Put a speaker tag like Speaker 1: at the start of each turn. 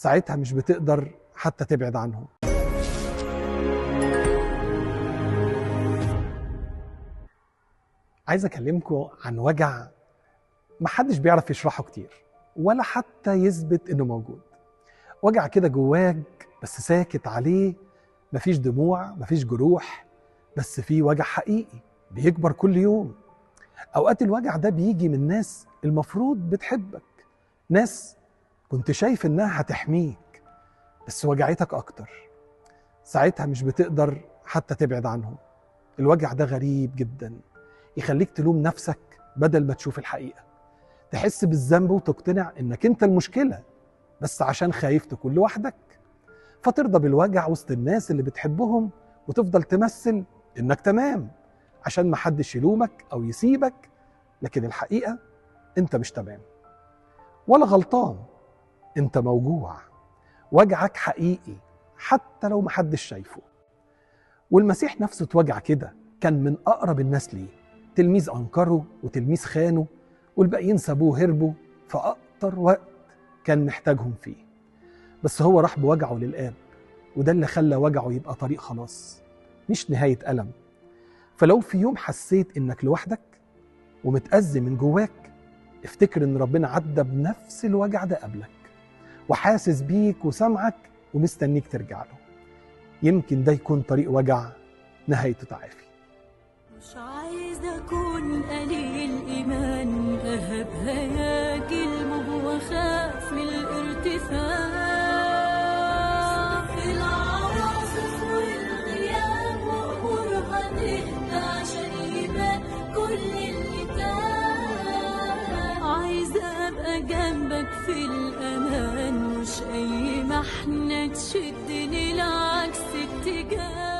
Speaker 1: ساعتها مش بتقدر حتى تبعد عنهم. عايز أكلمكم عن وجع محدش بيعرف يشرحه كتير ولا حتى يثبت إنه موجود. وجع كده جواك بس ساكت عليه، مفيش دموع مفيش جروح، بس فيه وجع حقيقي بيكبر كل يوم. أوقات الوجع ده بيجي من ناس المفروض بتحبك، ناس كنت شايف إنها هتحميك بس وجعتك أكتر. ساعتها مش بتقدر حتى تبعد عنهم. الوجع ده غريب جدا، يخليك تلوم نفسك بدل ما تشوف الحقيقة، تحس بالذنب وتقتنع إنك أنت المشكلة بس عشان خايف تكون لوحدك، فترضى بالوجع وسط الناس اللي بتحبهم وتفضل تمثل إنك تمام عشان محدش يلومك أو يسيبك. لكن الحقيقة أنت مش تمام ولا غلطان، أنت موجوع، وجعك حقيقي حتى لو محدش شايفه. والمسيح نفسه اتوجع كده، كان من أقرب الناس ليه، تلميذ أنكره وتلميذ خانه والباقيين سابوه هربوا في أكتر وقت كان محتاجهم فيه، بس هو راح بوجعه للآب، وده اللي خلى وجعه يبقى طريق خلاص مش نهاية ألم. فلو في يوم حسيت إنك لوحدك ومتأذي من جواك، افتكر إن ربنا عدى بنفس الوجع ده قبلك وحاسس بيك وسامعك ومستنيك ترجع له. يمكن ده يكون طريق وجع نهايته تعافي.
Speaker 2: مش عايز أكون قليل إيمان، أهب هياجي الموج وأخاف من الارتفاع. في العواصف والغياب وأمورها تهدى عشان يبان كل اللي تاه. عايزة أبقى جنبك في الأمان، مش أي محنة تشدني لعكس اتجاه.